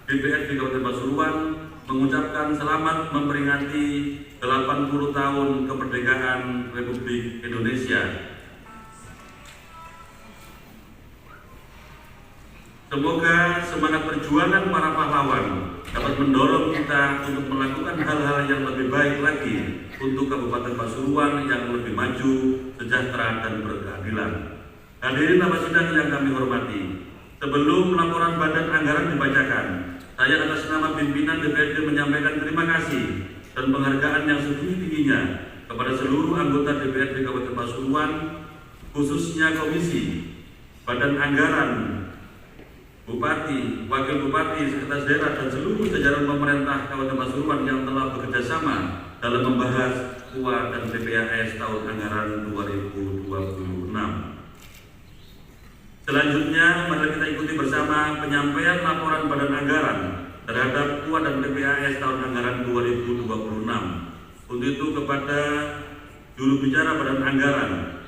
DPRD Kabupaten Pasuruan mengucapkan selamat memperingati 80 tahun kemerdekaan Republik Indonesia. Semoga semangat perjuangan para pahlawan dapat mendorong kita untuk melakukan hal-hal yang lebih baik lagi untuk Kabupaten Pasuruan yang lebih maju, sejahtera, dan berkeadilan. Hadirin tamu sidang yang kami hormati, sebelum laporan Badan Anggaran dibacakan, saya atas nama pimpinan DPRD menyampaikan terima kasih dan penghargaan yang setinggi-tingginya kepada seluruh anggota DPRD Kabupaten Pasuruan, khususnya Komisi, Badan Anggaran, Bupati, Wakil Bupati, Sekretaris Daerah, dan seluruh jajaran pemerintah Kabupaten Pasuruan yang telah bekerja sama dalam membahas KUA dan PPAS tahun anggaran 2026. Selanjutnya, mari kita ikuti bersama penyampaian laporan Badan Anggaran terhadap KUA dan PPAS tahun anggaran 2026. Untuk itu kepada juru bicara Badan Anggaran,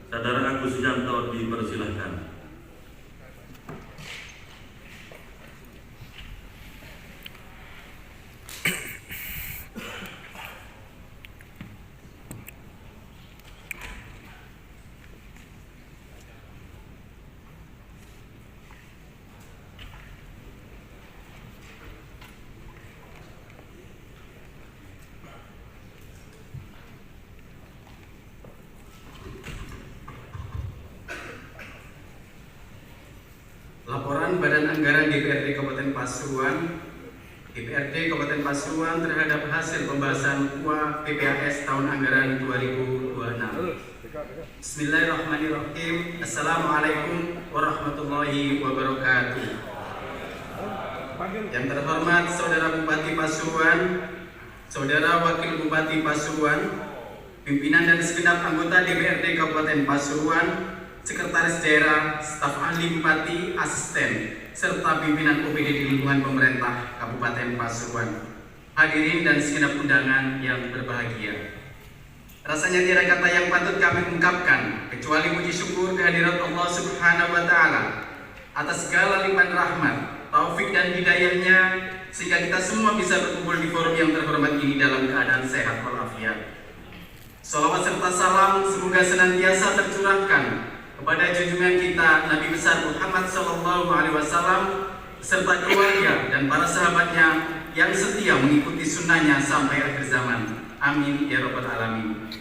Saudara Agus Yanto, dipersilahkan. Laporan Badan Anggaran DPRD Kabupaten Pasuruan, DPRD Kabupaten Pasuruan terhadap hasil pembahasan KUA PPAS tahun anggaran 2026. Bismillahirrahmanirrahim. Assalamualaikum warahmatullahi wabarakatuh. Yang terhormat Saudara Bupati Pasuruan, Saudara Wakil Bupati Pasuruan, pimpinan dan segenap anggota DPRD Kabupaten Pasuruan, Sekretaris Daerah, staf ahli Bupati, asisten, serta pimpinan OPD di lingkungan pemerintah Kabupaten Pasuruan. Hadirin dan segenap undangan yang berbahagia. Rasanya tiada kata yang patut kami ungkapkan kecuali puji syukur kehadirat Allah Subhanahu wa Ta'ala atas segala limpahan rahmat, taufik dan hidayahnya sehingga kita semua bisa berkumpul di forum yang terhormat ini dalam keadaan sehat walafiat. Salawat serta salam semoga senantiasa tercurahkan kepada junjungan kita Nabi besar Muhammad SAW serta keluarga dan para sahabatnya yang setia mengikuti sunnahnya sampai akhir zaman. Amin ya rabbal alamin.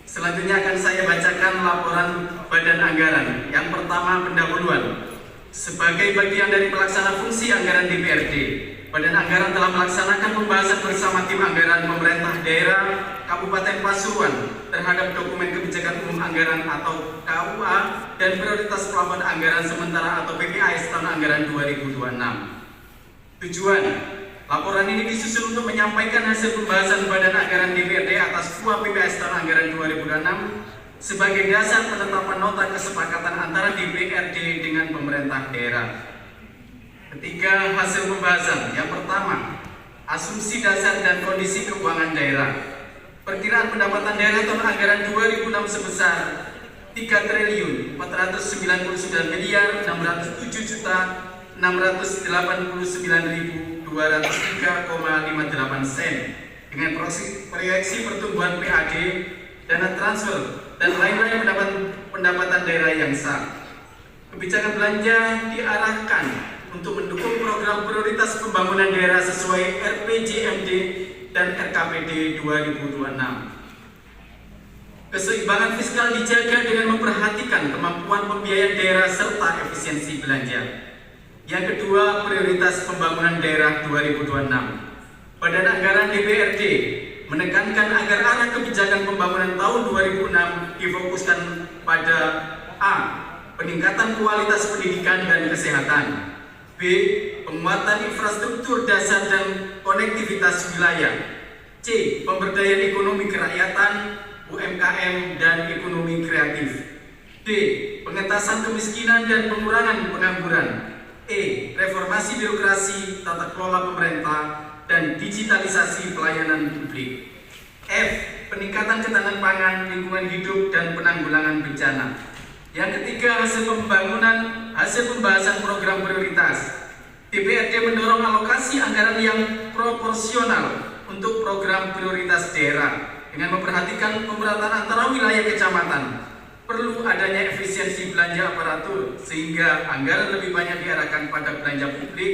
Selanjutnya akan saya bacakan laporan Badan Anggaran. Yang pertama, pendahuluan. Sebagai bagian dari pelaksana fungsi anggaran DPRD, Badan Anggaran telah melaksanakan pembahasan bersama tim anggaran pemerintah daerah Kabupaten Pasuruan terhadap dokumen kebijakan umum anggaran atau KUA dan prioritas plafon anggaran sementara atau PPAS tahun anggaran 2026. Tujuan, laporan ini disusun untuk menyampaikan hasil pembahasan Badan Anggaran DPRD atas KUA PPAS tahun anggaran 2026 sebagai dasar penetapan nota kesepakatan antara DPRD dengan pemerintah daerah. Ketiga, hasil pembahasan. Yang pertama, asumsi dasar dan kondisi keuangan daerah. Perkiraan pendapatan daerah tahun anggaran 2006 sebesar 3.469.689.203,58 sen dengan proyeksi pertumbuhan PAD, dana transfer, dan lain-lain pendapatan daerah yang sah. Kebijakan belanja diarahkan untuk mendukung program prioritas pembangunan daerah sesuai RPJMD dan RKPD 2026. Keseimbangan fiskal dijaga dengan memperhatikan kemampuan pembiayaan daerah serta efisiensi belanja. Yang kedua, prioritas pembangunan daerah 2026. Badan Anggaran DPRD menekankan agar arah kebijakan pembangunan tahun 2006 difokuskan pada A. Peningkatan kualitas pendidikan dan kesehatan, B. Penguatan infrastruktur dasar dan konektivitas wilayah, C. Pemberdayaan ekonomi kerakyatan, UMKM dan ekonomi kreatif, D. Pengentasan kemiskinan dan pengurangan pengangguran, E. Reformasi birokrasi, tata kelola pemerintah, dan digitalisasi pelayanan publik, F. Peningkatan ketahanan pangan, lingkungan hidup, dan penanggulangan bencana. Yang ketiga, hasil pembahasan program prioritas. DPRD mendorong alokasi anggaran yang proporsional untuk program prioritas daerah dengan memperhatikan pemerataan antara wilayah kecamatan. Perlu adanya efisiensi belanja aparatur sehingga anggaran lebih banyak diarahkan pada belanja publik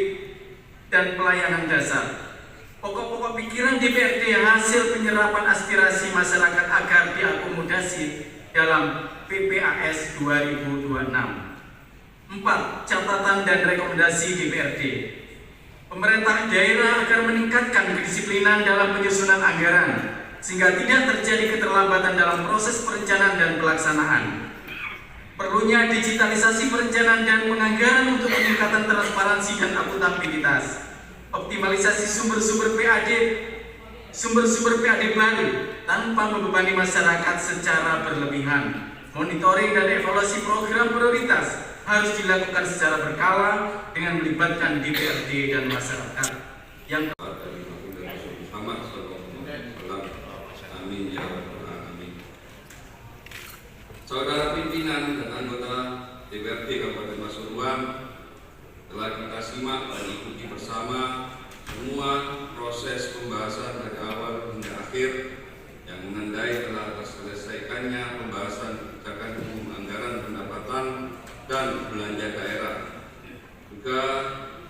dan pelayanan dasar. Pokok-pokok pikiran DPRD hasil penyerapan aspirasi masyarakat agar diakomodasi dalam PPAS 2026. 4. Catatan dan rekomendasi DPRD. Pemerintah daerah agar meningkatkan kedisiplinan dalam penyusunan anggaran sehingga tidak terjadi keterlambatan dalam proses perencanaan dan pelaksanaan. Perlunya digitalisasi perencanaan dan penganggaran untuk peningkatan transparansi dan akuntabilitas. Optimalisasi sumber-sumber PAD baru tanpa membebani masyarakat secara berlebihan. Monitoring dan evaluasi program prioritas harus dilakukan secara berkala dengan melibatkan DPRD dan masyarakat. Yang amin ya rabbal alamin. Saudara pimpinan dan anggota DPRD Kabupaten Pasuruan, telah kita simak dan ikuti bersama semua proses pembahasan dari awal hingga akhir yang menandai telah terselesaikannya pembahasan kebijakan umum anggaran pendapatan dan belanja daerah, juga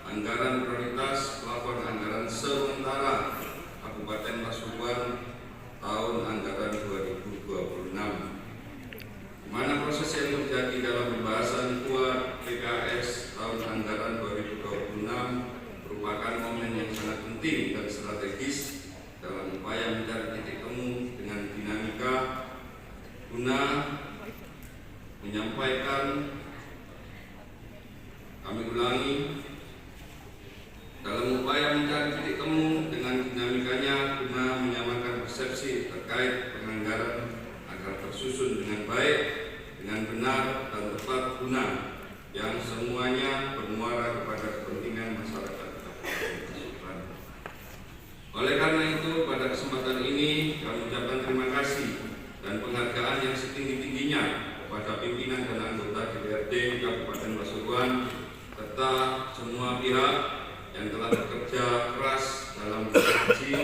anggaran prioritas plafon anggaran sementara Kabupaten Pasuruan tahun anggaran 2026, di mana proses yang terjadi dalam pembahasan PKS tahun anggaran 2026 merupakan momen yang sangat penting dan strategis dalam upaya mencari titik temu dengan dinamika guna menyampaikan, kami ulangi, dalam upaya mencari titik temu dengan dinamikanya guna menyamakan persepsi terkait penganggaran agar tersusun dengan baik, dengan benar dan tepat guna yang semuanya bermuara kepada kepentingan masyarakat Kabupaten Pasuruan. Oleh karena itu, pada kesempatan ini kami ucapkan terima kasih dan penghargaan yang setinggi-tingginya kepada pimpinan dan anggota DPRD Kabupaten Pasuruan serta semua pihak yang telah bekerja keras dalam mengkaji,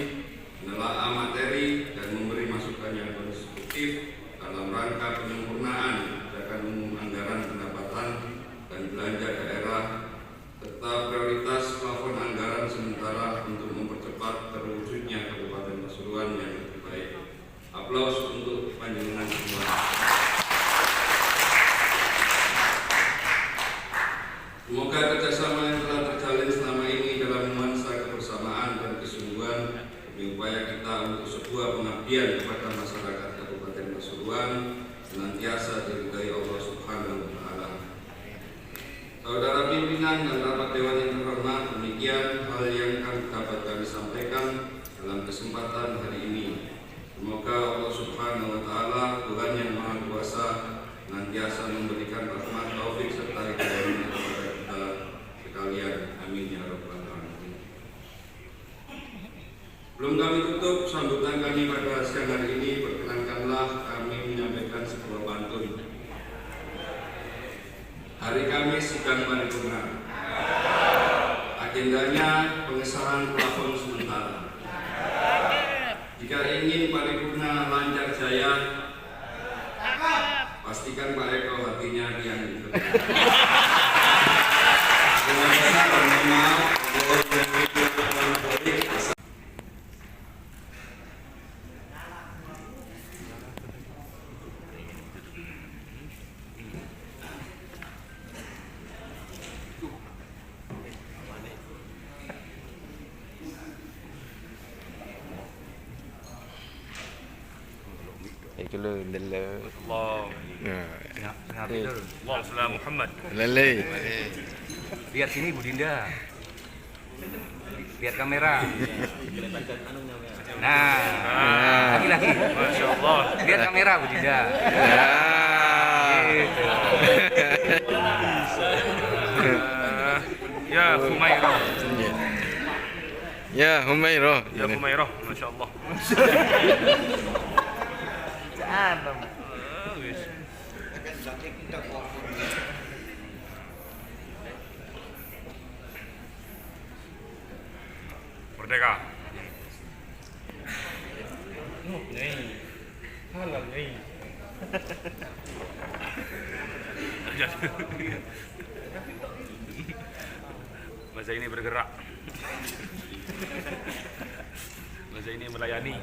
menelaah materi dan memberi masukan yang konstruktif dalam rangka penyempurnaan kebijakan umum anggaran pendapatan dan belanja daerah serta prioritas plafon anggaran sementara untuk mempercepat terwujudnya Kabupaten Pasuruan yang lebih baik. Aplaus untuk panjenengan semua. Semoga kerjasama yang telah terjalin selama ini dalam nuansa kebersamaan dan kesungguhan demi upaya kita untuk sebuah pengabdian kepada masyarakat Kabupaten Pasuruan senantiasa diridhai Allah Subhanahu wa Ta'ala. Saudara pimpinan dan rapat dewan yang terhormat, demikian hal yang dapat kami sampaikan dalam kesempatan hari ini. Semoga Allah Subhanahu wa Ta'ala, Tuhan yang Maha Kuasa, senantiasa memberikan rahmat, taufik serta hidayahnya kepada kita sekalian. Amin ya rabbal alamin. Belum kami tutup sambutan kami pada siang hari ini, perkenankanlah kami menyampaikan sebuah pantun. Hari Kamis sidang paripurna. Agendanya pengesahan plafon sementara. Jika ingin paripurna lancar jaya, pastikan Pak Eko hatinya riang. Terima kasih dan mohon maaf. Kalau lele. Allah. Ya. Allah salam Muhammad. Lele. Lihat sini Bu Dinda. Lihat kamera. Nah, lagi. Masya Allah. Lihat kamera Bu Dinda. Gitu. Ya Humairah. Ya Humairah. Ya Humairah. Masya Allah. Merdeka. Halal nih. Masa ini bergerak. Masa ini melayani.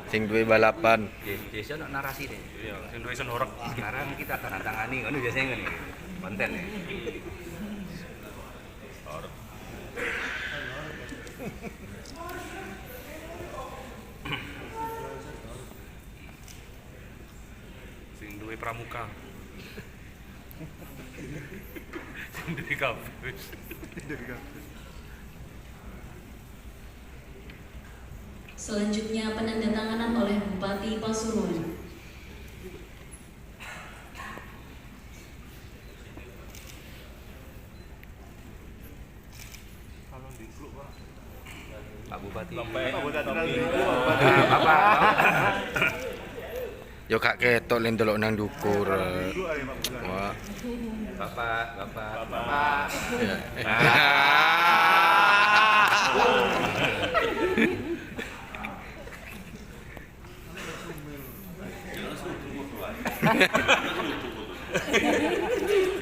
Sing duwe balapan. Biasa nak narasi deh. Iya, sing duwe iso norek. Sekarang kita tangani kan biasanya kan konten ya. Sing duwe pramuka. Sing duwe kampus. Selanjutnya penandatanganan oleh Bupati Pasuruan. Pak Bupati. Yo kak ketok len delok nang dukur. Wah. Bapak. Ya.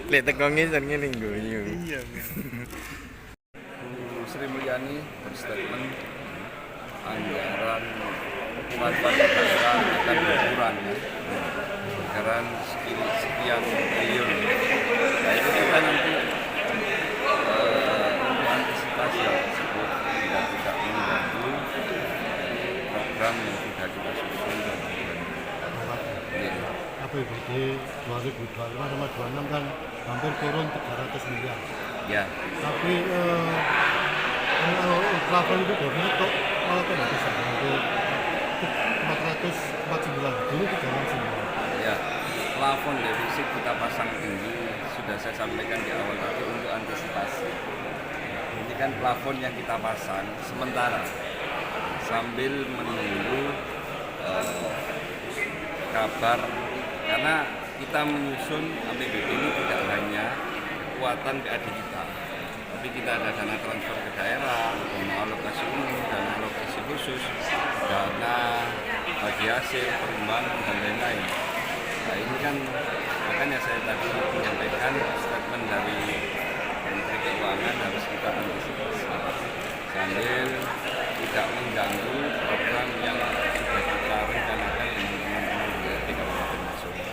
Lihat tekongnya dan ngene guyu. Bu Sri Mulyani berstatement anggaran pembangunan daerah akan berkurang ya. Anggaran sekian triliun. Nah itu kita nanti untuk antisipasi hal tersebut tidak mengganggu program yang sudah kita susun. APBD 2025-2026 kan hampir turun 300 miliar. Ya, Tapi plafon itu baru nyetok kalau tidak bisa nanti 449 dulu 369. ya. Plafon defisit kita pasang tinggi sudah saya sampaikan di awal tadi untuk antisipasi. Ini kan plafon yang kita pasang sementara sambil menunggu kabar karena kita menyusun APBD ini tidak hanya kekuatan PAD kita, tapi kita ada dana transfer ke daerah, dana alokasi umum, dana alokasi khusus, dana bagi hasil, pengembangan dan lain-lain. Nah ini kan makanya saya tadi menyampaikan statement dari Menteri Keuangan harus kita antisipasi sambil tidak mengganggu program yang sudah kita rencanakan dengan teman-teman di Kabupaten Pasuruan.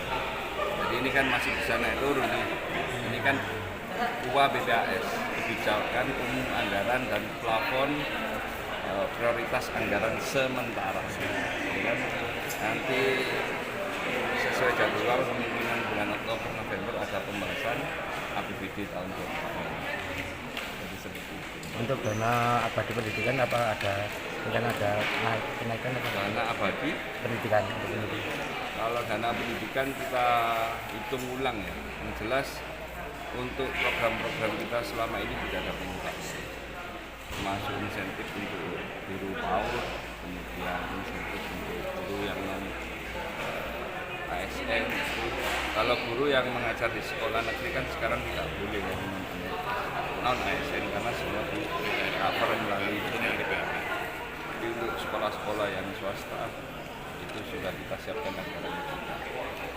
Jadi ini kan masih bisa naik turun nih. Ini kan UA BPAS, kebijakan umum anggaran dan plafon prioritas anggaran sementara. Dan nanti sesuai jadwal kemungkinan bulan Oktober November ada pembahasan APBD tahun 2024. Jadi seperti itu. Untuk dana abadi pendidikan apa ada kenaikan atau Dana abadi, pendidikan untuk pendidikan? kalau dana pendidikan kita hitung ulang ya. Yang jelas untuk program-program kita selama ini tidak ada peningkatan. Termasuk insentif untuk guru PAUD, kemudian insentif untuk guru yang non ASN. Kalau guru yang mengajar di sekolah negeri kan sekarang tidak boleh ya non ASN karena semua di cover melalui PPAP. Jadi untuk sekolah-sekolah yang swasta itu sudah kita siapkan anggaran kita.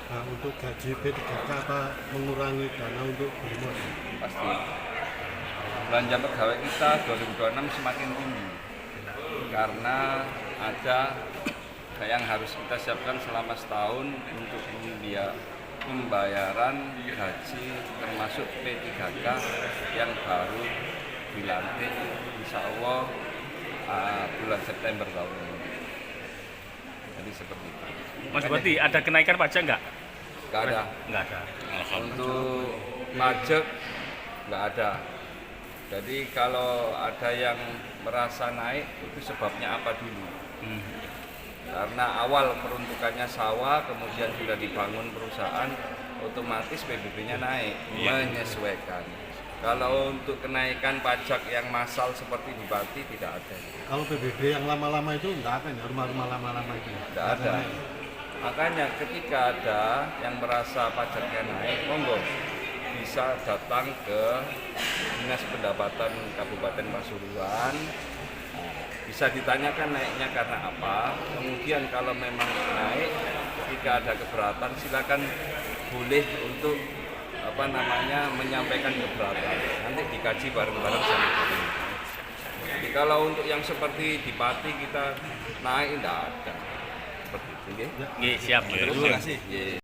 Nah, untuk gaji P3K apa mengurangi dana untuk beli modal? Pasti belanja pegawai kita 2026 semakin tinggi karena ada yang harus kita siapkan selama setahun untuk pembayaran gaji termasuk P3K yang baru dilantik insya Allah bulan September tahun ini. Jadi seperti itu. Mas Bupati, ada kenaikan pajak nggak? Nggak ada. Nggak ada. Untuk pajak nggak ada. Jadi kalau ada yang merasa naik itu sebabnya apa dulu? Karena awal peruntukannya sawah, kemudian sudah dibangun perusahaan, otomatis PBB-nya naik, menyesuaikan. Kalau untuk kenaikan pajak yang massal seperti Bupati tidak ada. Kalau PBB yang lama-lama itu enggak akan ya, rumah-rumah lama-lama itu? Tidak ada. Makanya ketika ada yang merasa pajaknya naik, monggo bisa datang ke Dinas Pendapatan Kabupaten Pasuruan. Bisa ditanyakan naiknya karena apa. Kemudian kalau memang naik, jika ada keberatan silakan boleh untuk menyampaikan keberatan. Nanti dikaji bareng-bareng sama kita. Jadi kalau untuk yang seperti di Pati kita naik tidak ada. Seperti itu, nggih. Siap. Terima kasih.